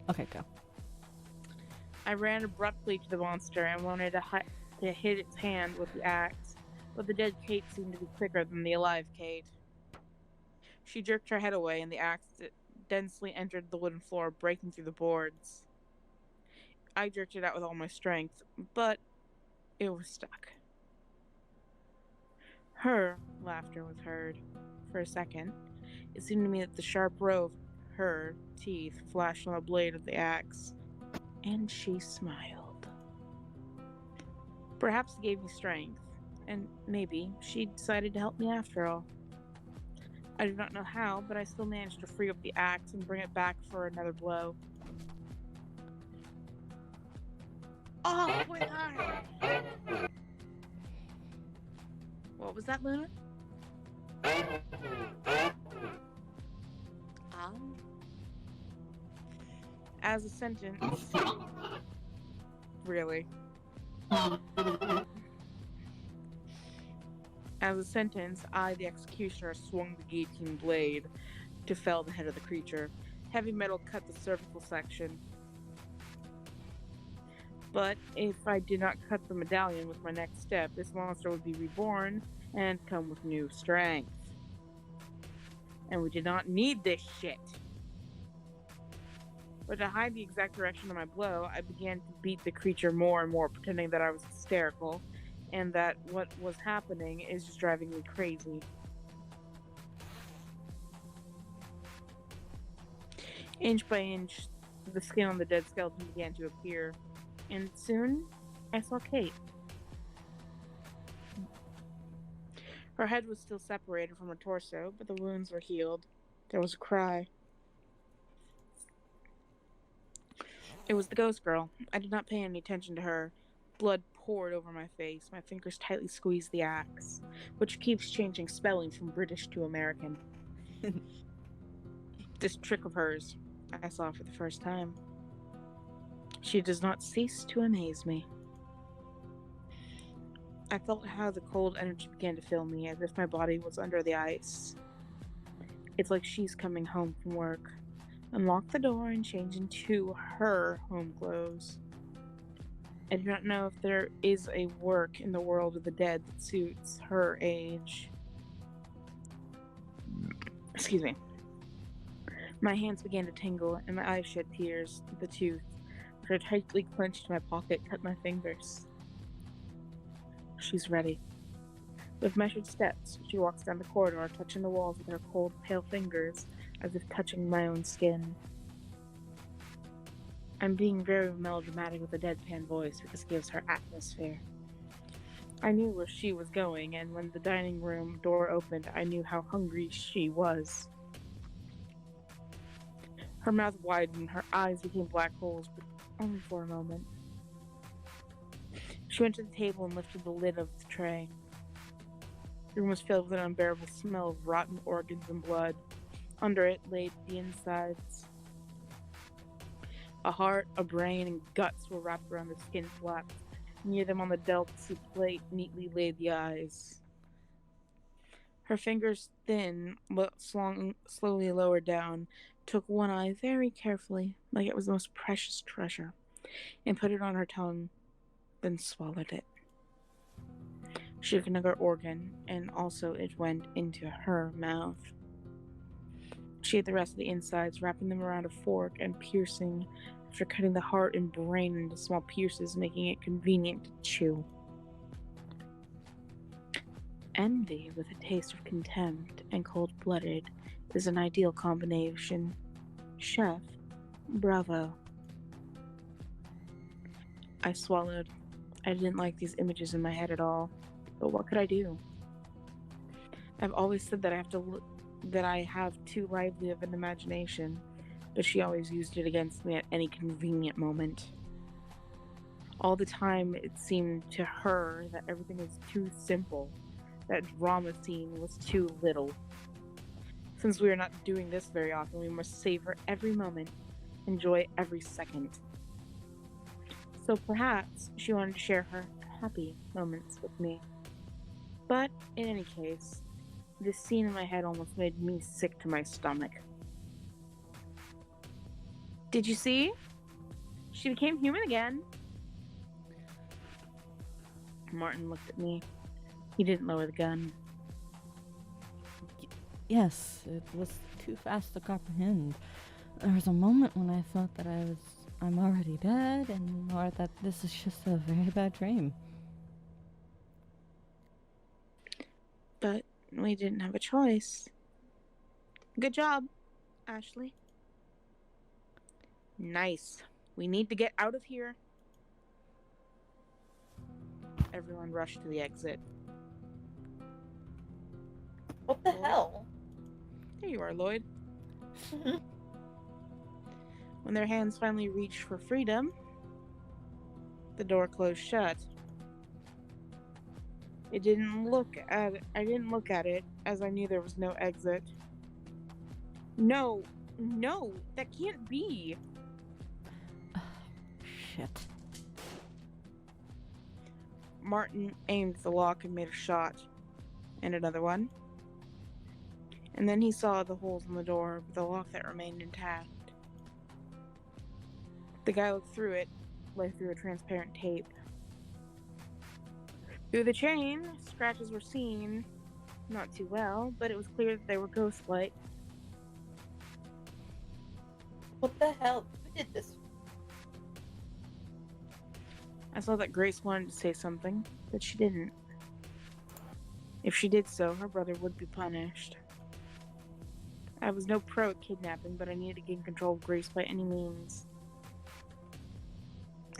Okay, go. I ran abruptly to the monster and wanted to hit its hand with the axe, but the dead Kate seemed to be quicker than the alive Kate. She jerked her head away, and the axe densely entered the wooden floor, breaking through the boards. I jerked it out with all my strength, but it was stuck. Her laughter was heard. For a second, it seemed to me that the sharp row of her teeth flashed on the blade of the axe, and she smiled. Perhaps it gave me strength, and maybe she decided to help me after all. I do not know how, but I still managed to free up the axe and bring it back for another blow. Oh my god! What was that, Luna? Um, as a sentence, really. As a sentence, I, the executioner, swung the guillotine blade to fell the head of the creature. Heavy metal cut the cervical section. But if I did not cut the medallion with my next step, this monster would be reborn and come with new strength. And we did not need this shit. But to hide the exact direction of my blow, I began to beat the creature more and more, pretending that I was hysterical and that what was happening is just driving me crazy. Inch by inch, the skin on the dead skeleton began to appear, and soon I saw Kate. Her head was still separated from her torso, but the wounds were healed. There was a cry. It was the ghost girl. I did not pay any attention to her. Blood poured over my face. My fingers tightly squeezed the axe, which keeps changing spelling from British to American. This trick of hers, I saw for the first time. She does not cease to amaze me. I felt how the cold energy began to fill me, as if my body was under the ice. It's like she's coming home from work. Unlock the door and change into her home clothes. I do not know if there is a work in the world of the dead that suits her age. Excuse me. My hands began to tingle and my eyes shed tears. The tooth, which I tightly clenched in my pocket, cut my fingers. She's ready. With measured steps, she walks down the corridor, touching the walls with her cold, pale fingers, as if touching my own skin. I'm being very melodramatic with a deadpan voice because it gives her atmosphere. I knew where she was going, and when the dining room door opened, I knew how hungry she was. Her mouth widened, her eyes became black holes, but only for a moment. She went to the table and lifted the lid of the tray. The room was filled with an unbearable smell of rotten organs and blood. Under it lay the insides. A heart, a brain, and guts were wrapped around the skin flaps. Near them on the delicacy plate neatly lay the eyes. Her fingers, thin but slowly lowered down, took one eye very carefully, like it was the most precious treasure, and put it on her tongue, then swallowed it. She took another organ, and also it went into her mouth. She ate the rest of the insides, wrapping them around a fork and piercing after cutting the heart and brain into small pieces, making it convenient to chew. Envy with a taste of contempt and cold-blooded is an ideal combination. Chef, bravo. I swallowed. I didn't like these images in my head at all, but what could I do? I've always said that I have too lively of an imagination, but she always used it against me at any convenient moment. All the time, it seemed to her that everything was too simple, that drama scene was too little. Since we are not doing this very often, we must savor every moment, enjoy every second. So perhaps she wanted to share her happy moments with me. But in any case, this scene in my head almost made me sick to my stomach. Did you see? She became human again. Martin looked at me. He didn't lower the gun. Yes, it was too fast to comprehend. There was a moment when I thought that I'm already dead, or that this is just a very bad dream. But we didn't have a choice. Good job, Ashley. Nice. We need to get out of here. Everyone rushed to the exit. What the hell? There you are, Lloyd. When their hands finally reached for freedom, the door closed shut. I didn't look at it, as I knew there was no exit. No, that can't be. Shit. Martin aimed the lock and made a shot. And another one. And then he saw the holes in the door, but the lock that remained intact. The guy looked through it, like through a transparent tape. Through the chain, scratches were seen. Not too well, but it was clear that they were ghost-like. What the hell? Who did this? I saw that Grace wanted to say something, but she didn't. If she did so, her brother would be punished. I was no pro at kidnapping, but I needed to gain control of Grace by any means.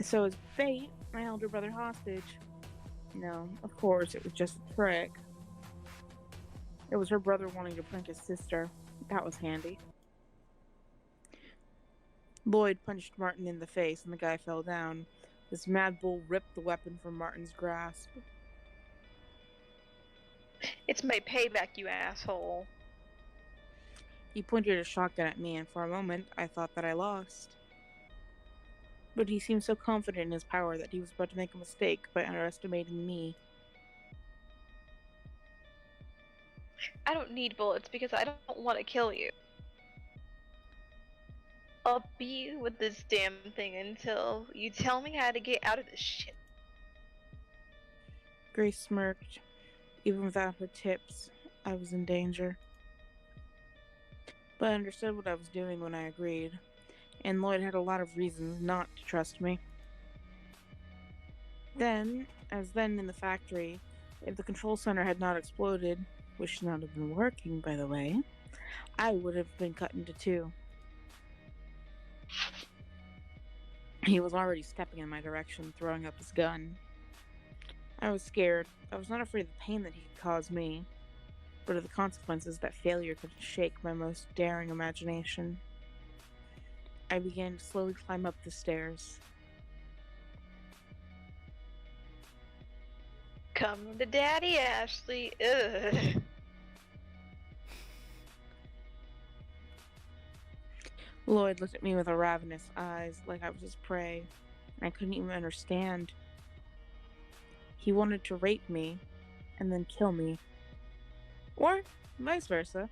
So as bait, I held her brother hostage. No, of course, it was just a trick. It was her brother wanting to prank his sister. That was handy. Lloyd punched Martin in the face and the guy fell down. This mad bull ripped the weapon from Martin's grasp. It's my payback, you asshole. He pointed a shotgun at me, and for a moment, I thought that I lost. But he seemed so confident in his power that he was about to make a mistake by underestimating me. I don't need bullets because I don't want to kill you. I'll be with this damn thing until you tell me how to get out of this shit. Grace smirked. Even without her tips, I was in danger. But I understood what I was doing when I agreed, and Lloyd had a lot of reasons not to trust me. Then, as then in the factory, if the control center had not exploded, which should not have been working, by the way, I would have been cut into two. He was already stepping in my direction, throwing up his gun. I was scared. I was not afraid of the pain that he could cause me, but of the consequences that failure could shake my most daring imagination. I began to slowly climb up the stairs. Come to Daddy, Ashley. Ugh. Lloyd looked at me with ravenous eyes, like I was his prey, and I couldn't even understand. He wanted to rape me, and then kill me. Or vice versa.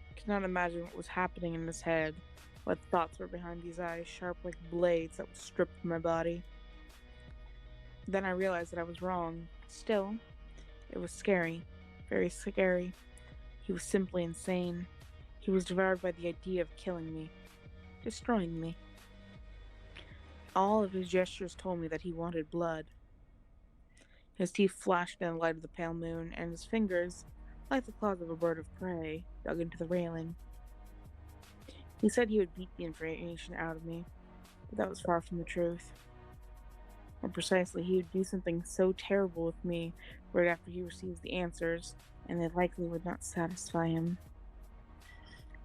I could not imagine what was happening in his head, what thoughts were behind these eyes, sharp like blades that would strip from my body. Then I realized that I was wrong. Still, it was scary, very scary. He was simply insane. He was devoured by the idea of killing me, destroying me. All of his gestures told me that he wanted blood. His teeth flashed in the light of the pale moon, and his fingers, like the claws of a bird of prey, dug into the railing. He said he would beat the information out of me, but that was far from the truth. More precisely, he would do something so terrible with me right after he receives the answers, and they likely would not satisfy him.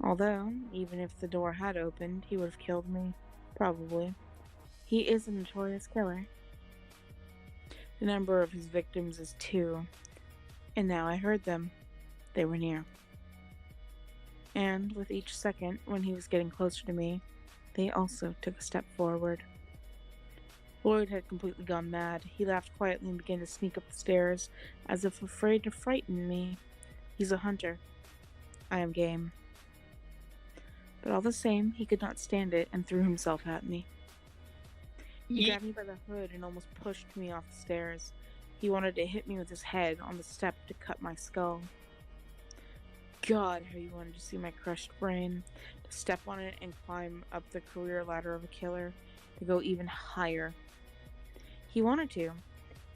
Although, even if the door had opened, he would have killed me. Probably. He is a notorious killer. The number of his victims is 2. And now I heard them. They were near. And with each second, when he was getting closer to me, they also took a step forward. Lloyd had completely gone mad. He laughed quietly and began to sneak up the stairs, as if afraid to frighten me. He's a hunter. I am game. But all the same, he could not stand it and threw himself at me. He grabbed me by the hood and almost pushed me off the stairs. He wanted to hit me with his head on the step to cut my skull. God, how you wanted to see my crushed brain, to step on it and climb up the career ladder of a killer, to go even higher. He wanted to,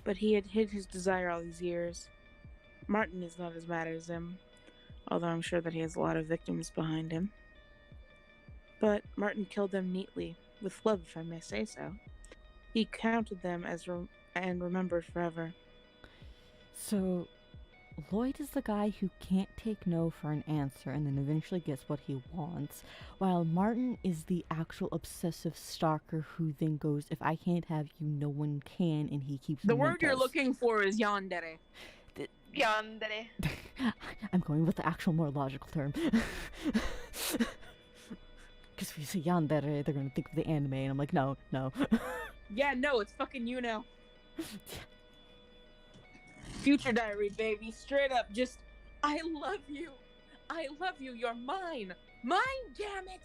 but he had hid his desire all these years. Martin is not as mad as him, although I'm sure that he has a lot of victims behind him. But Martin killed them neatly, with love, if I may say so. He counted them as and remembered forever. So, Lloyd is the guy who can't take no for an answer and then eventually gets what he wants, while Martin is the actual obsessive stalker who then goes, if I can't have you, no one can, and he keeps The word you're mementos. looking for is yandere. Yandere. I'm going with the actual more logical term. Because if you say yandere, they're going to think of the anime, and I'm like, no. Yeah, no, it's fucking you now. Future diary, baby. Straight up, just, I love you. I love you. You're mine. Mine, damn it.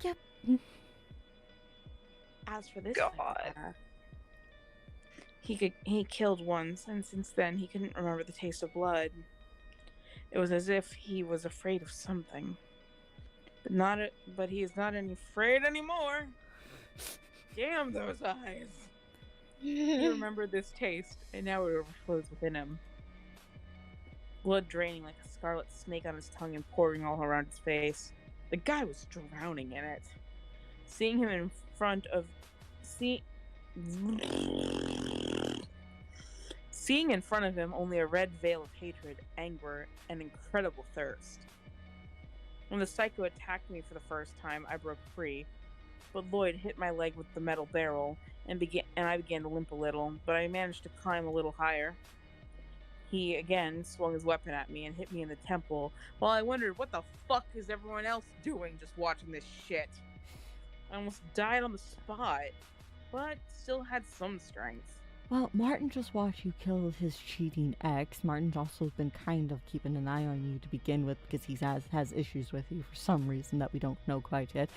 Yep. As for this God. psychopath, he killed once, and since then he couldn't remember the taste of blood. It was as if he was afraid of something. But he is not afraid anymore. Damn those eyes. He remembered this taste, and now it overflows within him. Blood draining like a scarlet snake on his tongue and pouring all around his face. The guy was drowning in it. Seeing him in front of Seeing in front of him only a red veil of hatred, anger, and incredible thirst. When the psycho attacked me for the first time, I broke free, but Lloyd hit my leg with the metal barrel, and I began to limp a little, but I managed to climb a little higher. He again swung his weapon at me and hit me in the temple, while I wondered what the fuck is everyone else doing just watching this shit. I almost died on the spot, but still had some strength. Well, Martin just watched you kill his cheating ex. Martin's also been kind of keeping an eye on you to begin with because he has issues with you for some reason that we don't know quite yet.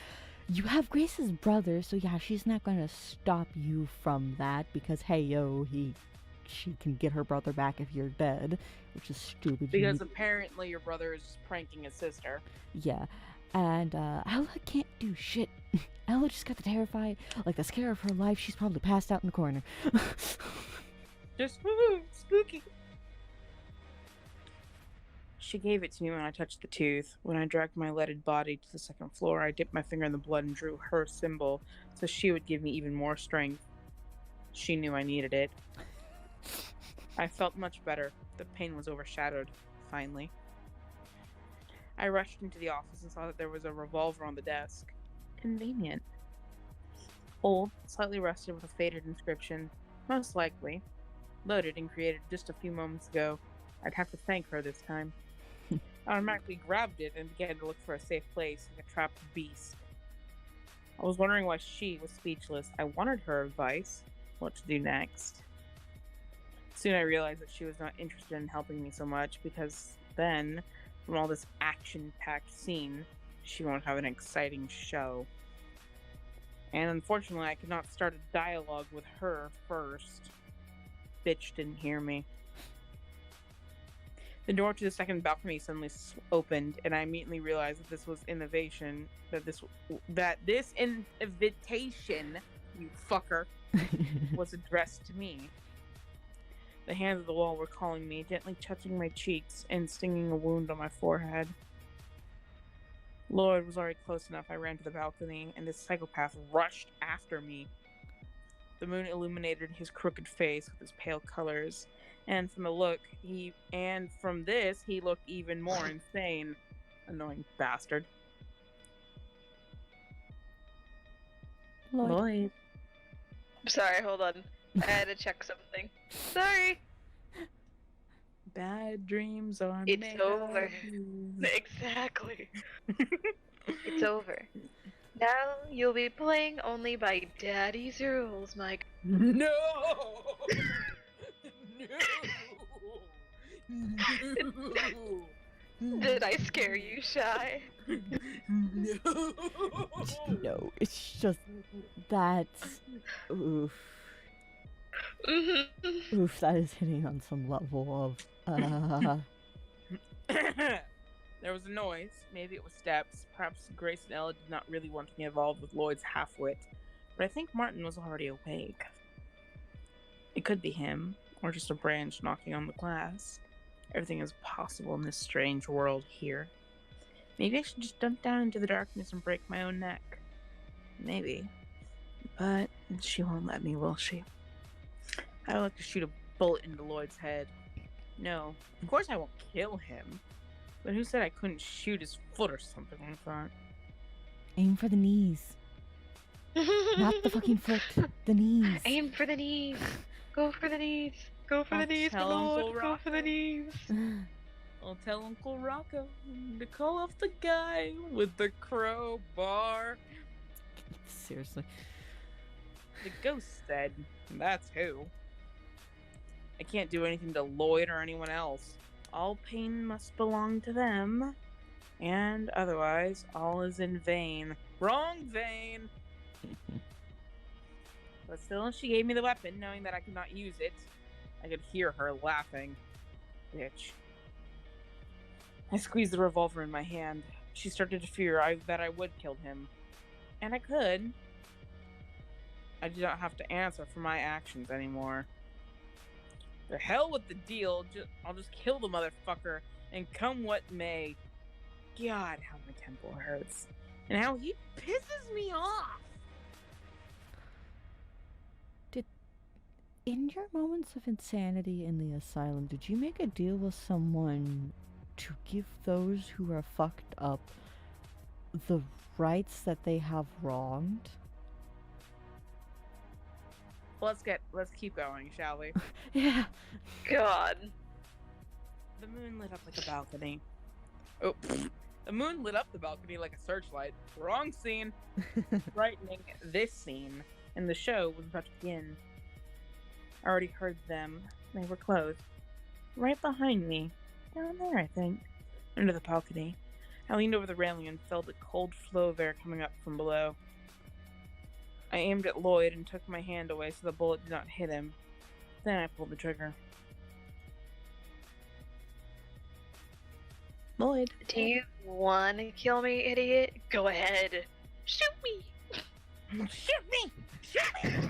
You have Grace's brother, so yeah, she's not going to stop you from that because, hey, yo, she can get her brother back if you're dead, which is stupid. Because apparently your brother is just pranking his sister. Yeah. And Ella can't do shit. Ella just got terrified, like the scare of her life. She's probably passed out in the corner. Just spooky. She gave it to me when I touched the tooth. When I dragged my leaded body to the second floor, I dipped my finger in the blood and drew her symbol so she would give me even more strength. She knew I needed it. I felt much better. The pain was overshadowed, finally. I rushed into the office and saw that there was a revolver on the desk. Convenient. Old, slightly rusted with a faded inscription. Most likely. Loaded and created just a few moments ago. I'd have to thank her this time. I automatically grabbed it and began to look for a safe place, like a trapped beast. I was wondering why she was speechless. I wanted her advice. What to do next. Soon I realized that she was not interested in helping me so much, because then, from all this action-packed scene, she won't have an exciting show. And unfortunately, I could not start a dialogue with her first. Bitch didn't hear me. The door to the second balcony suddenly opened, and I immediately realized that this invitation, you fucker, was addressed to me. The hands of the wall were calling me, gently touching my cheeks and stinging a wound on my forehead. Lloyd was already close enough. I ran to the balcony, and this psychopath rushed after me. The moon illuminated his crooked face with its pale colors, and from this, he looked even more insane. Annoying bastard. Lloyd. Sorry, hold on. I had to check something. Sorry. Bad dreams are It's made over. of you. Exactly. It's over. Now you'll be playing only by Daddy's rules, Mike. No! No! No! Did I scare you, Shy? No. No, it's just that's oof. Mm-hmm. Oof, that is hitting on some level of There was a noise. Maybe it was steps. Perhaps Grace and Ella did not really want to get involved with Lloyd's half-wit. But I think Martin was already awake. It could be him, or just a branch knocking on the glass. Everything is possible in this strange world here. Maybe I should just dump down into the darkness and break my own neck. Maybe. But she won't let me, will she? I would like to shoot a bullet into Lloyd's head. No, of course I won't kill him. But who said I couldn't shoot his foot or something like that? aim for the knees. Not the fucking foot, the knees. Aim for the knees. Go for the knees. Go for the I'll knees, my tell Uncle lord. Go for the Rocco. knees. I'll tell Uncle Rocco to call off the guy with the crowbar. Seriously. The ghost said, that's who. I can't do anything to Lloyd or anyone else. All pain must belong to them. And otherwise, all is in vain. Wrong vein! But still, she gave me the weapon, knowing that I could not use it. I could hear her laughing. Bitch. I squeezed the revolver in my hand. She started to fear that I would kill him. And I could. I did not have to answer for my actions anymore. The hell with the deal. I'll just kill the motherfucker and come what may. God, how my temple hurts. And how he pisses me off. In your moments of insanity in the asylum, did you make a deal with someone to give those who are fucked up the rights that they have wronged? Let's keep going, shall we? Yeah. God. The moon lit up like a balcony. Oh, the moon lit up the balcony like a searchlight. Wrong scene. Brightening this scene, and the show was about to begin. I already heard them. They were close. Right behind me. Down there, I think. Under the balcony. I leaned over the railing and felt a cold flow of air coming up from below. I aimed at Lloyd and took my hand away so the bullet did not hit him. Then I pulled the trigger. Lloyd. Do you want to kill me, idiot? Go ahead. Shoot me. Shoot me! Shoot me!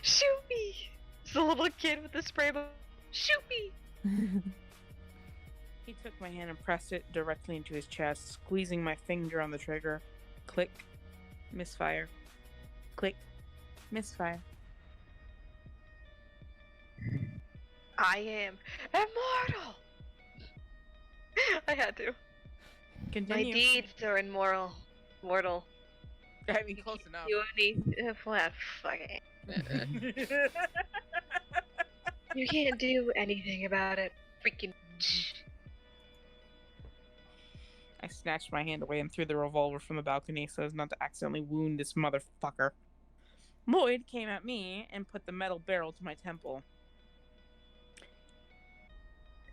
Shoot me. It's the little kid with the spray bottle. Shoot me. He took my hand and pressed it directly into his chest, squeezing my finger on the trigger. Click. Misfire. Click. Misfire. I am immortal. I had to. Continue. My deeds are immoral. Mortal. I mean, close enough. You need what? Fuck it. You can't do anything about it. Freaking. I snatched my hand away and threw the revolver from the balcony so as not to accidentally wound this motherfucker. Lloyd came at me and put the metal barrel to my temple.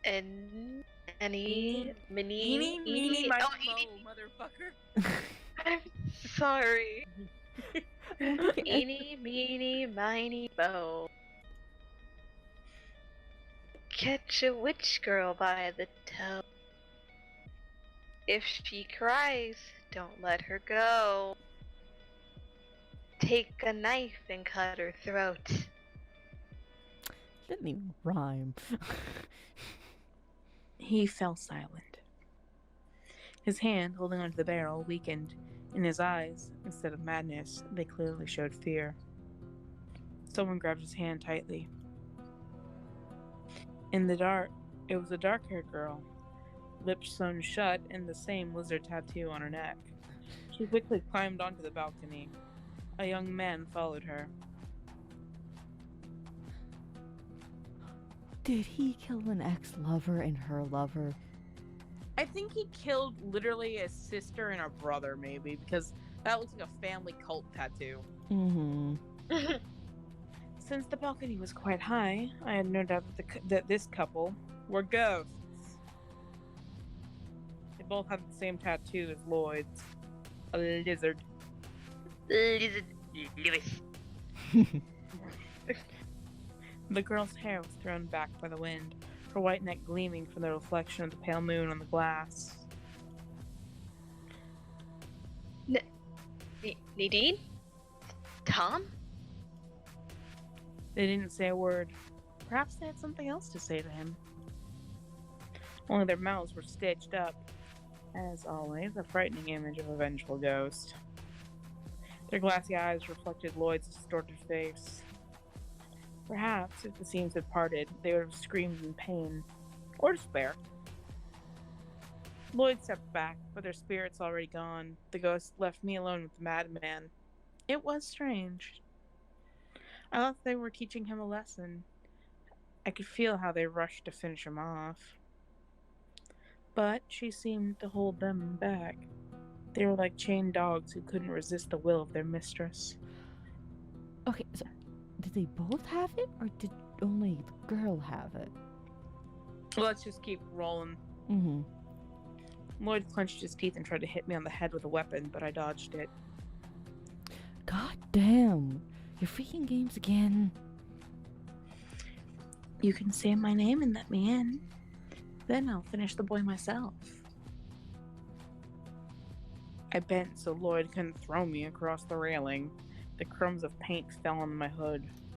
And any Eeny, meeny, miny, moe, motherfucker. I'm sorry. Eeny, meeny, miny, moe. Catch a witch girl by the toe. If she cries, don't let her go. Take a knife and cut her throat. Didn't even rhyme. He fell silent. His hand holding onto the barrel weakened. In his eyes, instead of madness, they clearly showed fear. Someone grabbed his hand tightly. In the dark, it was a dark-haired girl, lips sewn shut and the same lizard tattoo on her neck. She quickly climbed onto the balcony. A young man followed her. Did he kill an ex-lover and her lover? I think he killed literally a sister and a brother, maybe, because that looks like a family cult tattoo. Mm-hmm. Since the balcony was quite high, I had no doubt that this couple were ghosts. both have the same tattoo as Lloyd's. A lizard. Lizard Lewis. The girl's hair was thrown back by the wind, her white neck gleaming from the reflection of the pale moon on the glass. Nadine? Tom? They didn't say a word. Perhaps they had something else to say to him. Only their mouths were stitched up. As always, a frightening image of a vengeful ghost. Their glassy eyes reflected Lloyd's distorted face. Perhaps, if the seams had parted, they would have screamed in pain. Or despair. Lloyd stepped back, but their spirits already gone. The ghost left me alone with the madman. It was strange. I thought they were teaching him a lesson. I could feel how they rushed to finish him off. But she seemed to hold them back. They were like chained dogs who couldn't resist the will of their mistress. Okay, so did they both have it, or did only the girl have it? Let's just keep rolling. Mm-hmm. Lloyd clenched his teeth and tried to hit me on the head with a weapon, but I dodged it. God damn. Your freaking games again. You can say my name and let me in. Then I'll finish the boy myself. I bent so Lloyd couldn't throw me across the railing. The crumbs of paint fell on my hood.